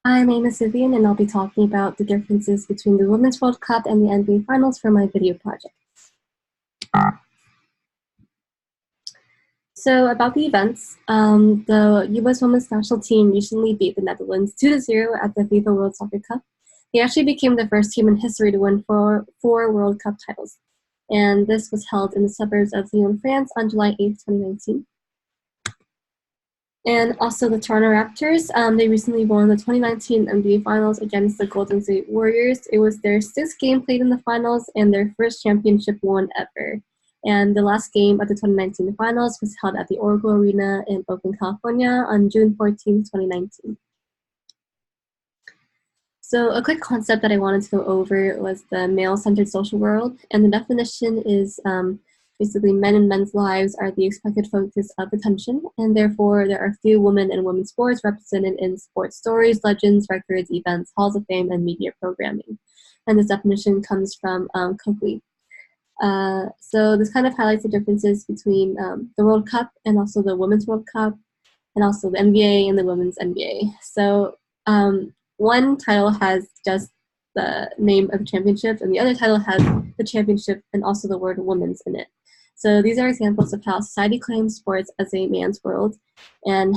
Hi, my name is Vivian, and I'll be talking about the differences between the Women's World Cup and the NBA Finals for my video project. So about the events, the U.S. Women's National Team recently beat the Netherlands 2-0 at the FIFA World Soccer Cup. They actually became the first team in history to win four World Cup titles, and this was held in the suburbs of Lyon, France on July 8, 2019. And also the Toronto Raptors, they recently won the 2019 NBA Finals against the Golden State Warriors. It was their sixth game played in the finals and their first championship won ever. And the last game of the 2019 Finals was held at the Oracle Arena in Oakland, California on June 14, 2019. So a quick concept that I wanted to go over was the male-centered social world, and the definition is basically men and men's lives are the expected focus of attention, and therefore there are few women and women's sports represented in sports stories, legends, records, events, halls of fame, and media programming. And this definition comes from Coakley. So this kind of highlights the differences between the World Cup and also the Women's World Cup, and also the NBA and the Women's NBA. So one title has just the name of the championship, and the other title has the championship and also the word women's in it. So these are examples of how society claims sports as a man's world, and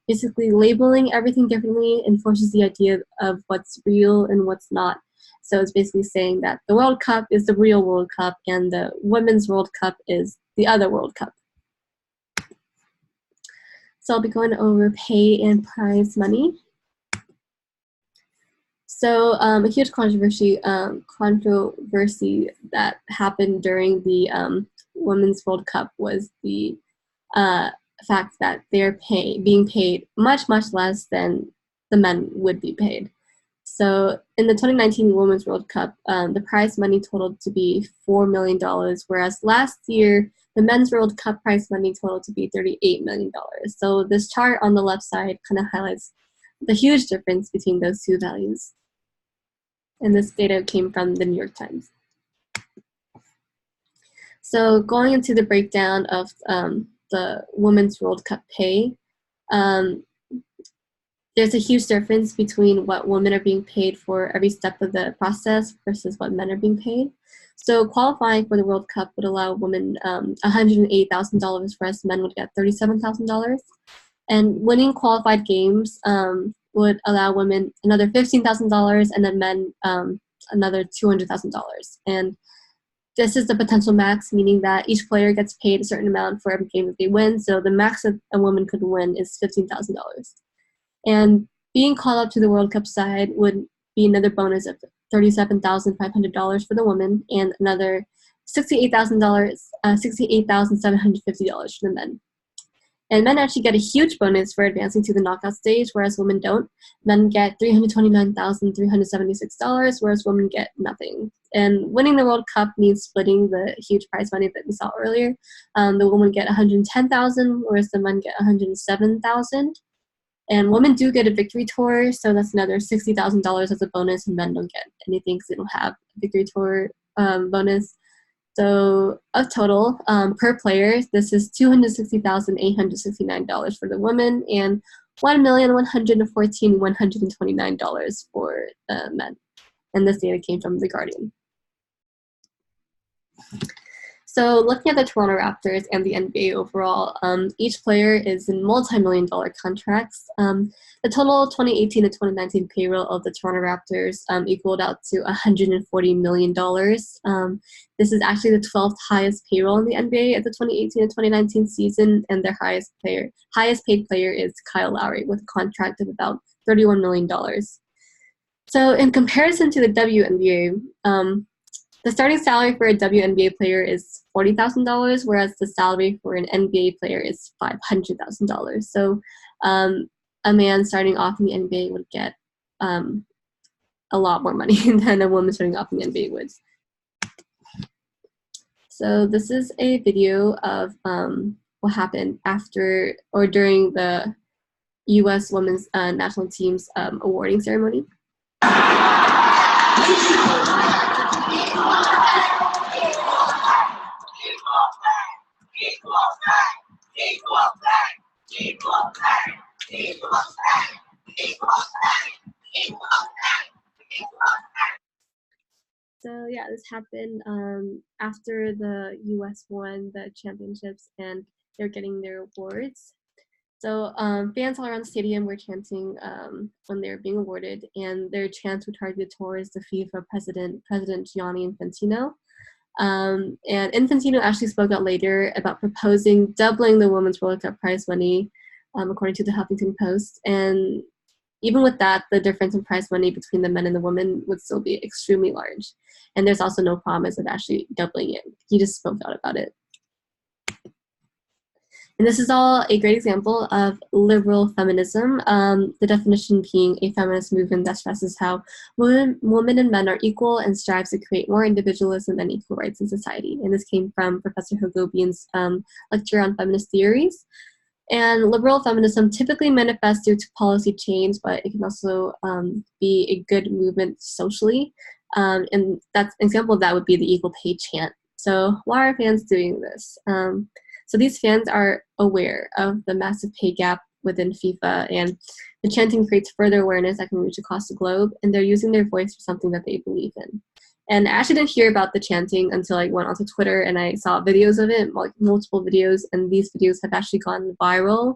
basically labeling everything differently enforces the idea of what's real and what's not. So it's basically saying that the World Cup is the real World Cup and the Women's World Cup is the other World Cup. So I'll be going over pay and prize money. So a huge controversy that happened during the Women's World Cup was the fact that they're being paid much less than the men would be paid. So in the 2019 Women's World Cup, the prize money totaled to be $4 million, whereas last year the Men's World Cup prize money totaled to be $38 million. So this chart on the left side kind of highlights the huge difference between those two values. And this data came from the New York Times. So going into the breakdown of the Women's World Cup pay, there's a huge difference between what women are being paid for every step of the process versus what men are being paid. So qualifying for the World Cup would allow women $108,000, whereas men would get $37,000. And winning qualified games would allow women another $15,000 and then men another $200,000. And this is the potential max, meaning that each player gets paid a certain amount for every game that they win. So the max that a woman could win is $15,000. And being called up to the World Cup side would be another bonus of $37,500 for the women and another $68,750 for the men. And men actually get a huge bonus for advancing to the knockout stage, whereas women don't. Men get $329,376, whereas women get nothing. And winning the World Cup means splitting the huge prize money that we saw earlier. The women get $110,000, whereas the men get $107,000. And women do get a victory tour, so that's another $60,000 as a bonus, and men don't get anything because they don't have a victory tour bonus. So a total per player, this is $260,869 for the women and $1,114,129 for the men. And this data came from The Guardian. So looking at the Toronto Raptors and the NBA overall, each player is in multi-million-dollar contracts. The total 2018 to 2019 payroll of the Toronto Raptors equaled out to $140 million. This is actually the 12th highest payroll in the NBA at the 2018 to 2019 season, and their highest paid player is Kyle Lowry with a contract of about $31 million. So in comparison to the WNBA, the starting salary for a WNBA player is $40,000, whereas the salary for an NBA player is $500,000. So a man starting off in the NBA would get a lot more money than a woman starting off in the NBA would. So this is a video of what happened after or during the U.S. Women's National Team's awarding ceremony. So yeah, this happened after the U.S. won the championships and they're getting their awards. So fans all around the stadium were chanting when they were being awarded, and their chants were targeted towards the FIFA President Gianni Infantino. And Infantino actually spoke out later about proposing doubling the Women's World Cup prize money, according to the Huffington Post. And even with that, the difference in prize money between the men and the women would still be extremely large. And there's also no promise of actually doubling it. He just spoke out about it. And this is all a great example of liberal feminism, the definition being a feminist movement that stresses how women and men are equal and strives to create more individualism and equal rights in society. And this came from Professor Hagobian's lecture on feminist theories. And liberal feminism typically manifests due to policy change, but it can also be a good movement socially. And that's an example of that would be the equal pay chant. So why are fans doing this? So these fans are aware of the massive pay gap within FIFA, and the chanting creates further awareness that can reach across the globe, and they're using their voice for something that they believe in. And I actually didn't hear about the chanting until I went onto Twitter and I saw videos of it, like multiple videos, and these videos have actually gone viral.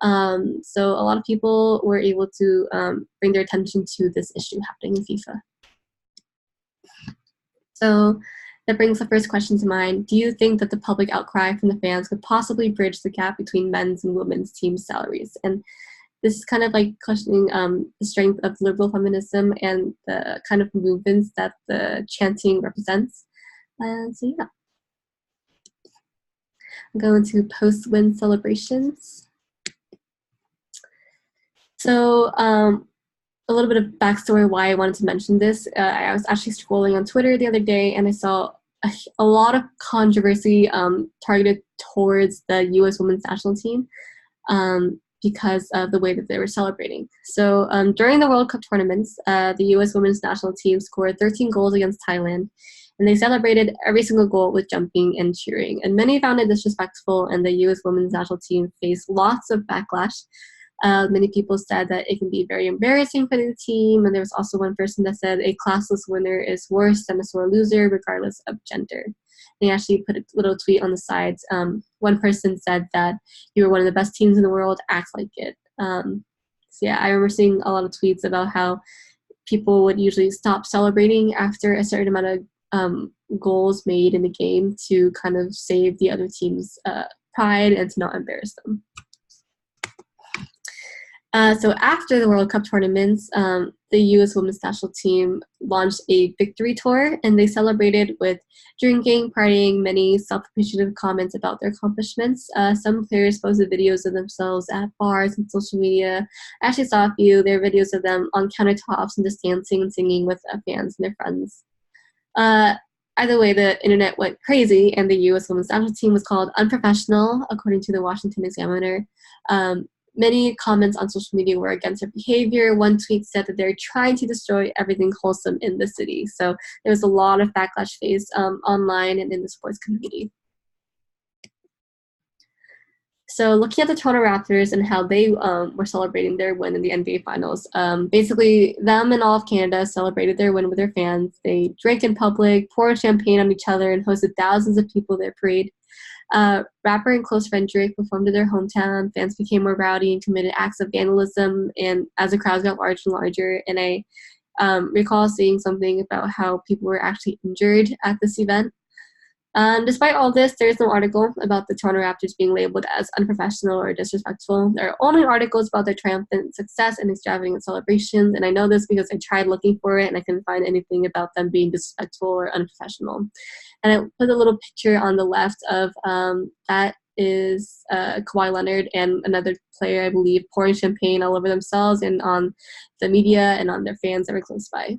So a lot of people were able to bring their attention to this issue happening in FIFA. So that brings the first question to mind. Do you think that the public outcry from the fans could possibly bridge the gap between men's and women's team salaries? And this is kind of like questioning the strength of liberal feminism and the kind of movements that the chanting represents. So yeah. I'm going to post-win celebrations. So a little bit of backstory why I wanted to mention this. I was actually scrolling on Twitter the other day and I saw a lot of controversy targeted towards the U.S. women's national team because of the way that they were celebrating. So during the World Cup tournaments, the U.S. women's national team scored 13 goals against Thailand, and they celebrated every single goal with jumping and cheering. And many found it disrespectful, and the U.S. women's national team faced lots of backlash. Many people said that it can be very embarrassing for the team, and there was also one person that said a classless winner is worse than a sore loser, regardless of gender. They actually put a little tweet on the sides. One person said that you were one of the best teams in the world, act like it. So yeah, I remember seeing a lot of tweets about how people would usually stop celebrating after a certain amount of goals made in the game to kind of save the other team's pride and to not embarrass them. So after the World Cup tournaments, the U.S. women's national team launched a victory tour, and they celebrated with drinking, partying, many self-appreciative comments about their accomplishments. Some players posted videos of themselves at bars and social media. I actually saw a few. There are videos of them on countertops and just dancing and singing with fans and their friends. Either way, the internet went crazy, and the U.S. women's national team was called unprofessional, according to the Washington Examiner. Many comments on social media were against their behavior. One tweet said that they're trying to destroy everything wholesome in the city. So there was a lot of backlash faced online and in the sports community. So looking at the Toronto Raptors and how they were celebrating their win in the NBA Finals, basically them and all of Canada celebrated their win with their fans. They drank in public, poured champagne on each other, and hosted thousands of people at their parade. Rapper and close friend Drake performed in their hometown. Fans became more rowdy and committed acts of vandalism, and as the crowds got larger and larger, and I recall seeing something about how people were actually injured at this event. Despite all this, there is no article about the Toronto Raptors being labeled as unprofessional or disrespectful. There are only articles about their triumphant success and extravagant celebrations, and I know this because I tried looking for it and I couldn't find anything about them being disrespectful or unprofessional. And I put a little picture on the left of that is Kawhi Leonard and another player, I believe, pouring champagne all over themselves and on the media and on their fans that were close by.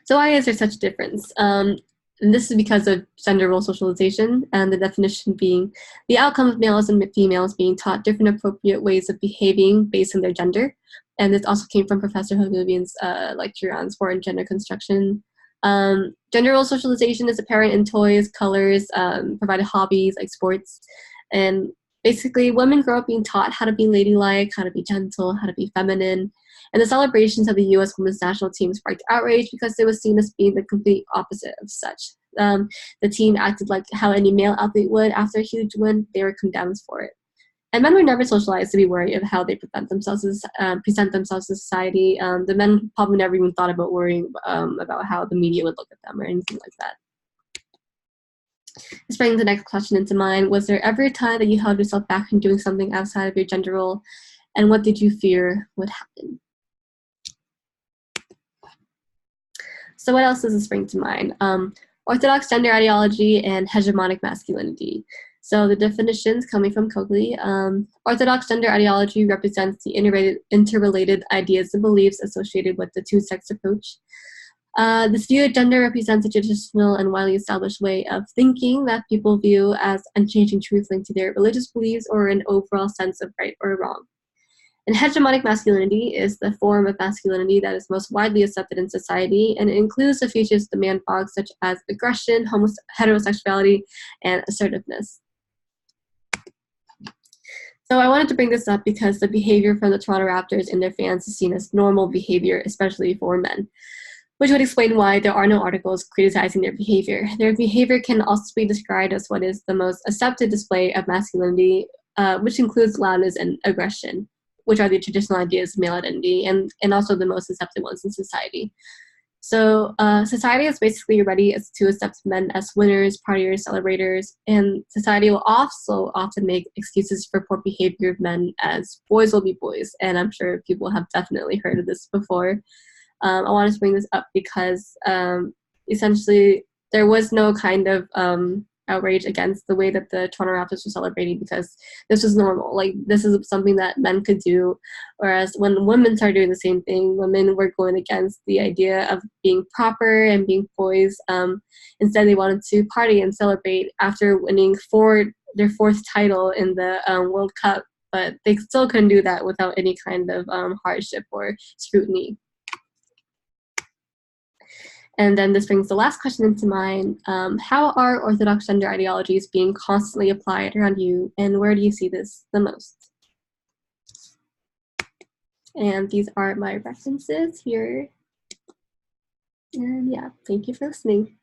So why is there such a difference? And this is because of gender role socialization, and the definition being the outcome of males and females being taught different appropriate ways of behaving based on their gender. And this also came from Professor Hagobian's lecture on sport and gender construction. Gender role socialization is apparent in toys, colors, provided hobbies like sports, and Basically, women grow up being taught how to be ladylike, how to be gentle, how to be feminine, and the celebrations of the U.S. women's national team sparked outrage because it was seen as being the complete opposite of such. The team acted like how any male athlete would after a huge win. They were condemned for it. And men were never socialized to be worried of how they present themselves to society. The men probably never even thought about worrying about how the media would look at them or anything like that. This brings the next question into mind. Was there ever a time that you held yourself back from doing something outside of your gender role, and what did you fear would happen? So what else does this bring to mind? Orthodox gender ideology and hegemonic masculinity. So the definitions coming from Coakley. Orthodox gender ideology represents the interrelated ideas and beliefs associated with the two-sex approach. This view of gender represents a traditional and widely established way of thinking that people view as unchanging truth linked to their religious beliefs or an overall sense of right or wrong. And hegemonic masculinity is the form of masculinity that is most widely accepted in society, and it includes the features of the man box such as aggression, heterosexuality, and assertiveness. So I wanted to bring this up because the behavior from the Toronto Raptors and their fans is seen as normal behavior, especially for men, which would explain why there are no articles criticizing their behavior. Their behavior can also be described as what is the most accepted display of masculinity, which includes loudness and aggression, which are the traditional ideas of male identity and also the most accepted ones in society. So society is basically ready to accept men as winners, partiers, celebrators, and society will also often make excuses for poor behavior of men as boys will be boys. And I'm sure people have definitely heard of this before. I wanted to bring this up because essentially there was no kind of outrage against the way that the Toronto Raptors were celebrating because this was normal. Like, this is something that men could do, whereas when women started doing the same thing, women were going against the idea of being proper and being poised. Instead, they wanted to party and celebrate after winning their fourth title in the World Cup, but they still couldn't do that without any kind of hardship or scrutiny. And then this brings the last question into mind. How are orthodox gender ideologies being constantly applied around you, and where do you see this the most? And these are my references here. And yeah, thank you for listening.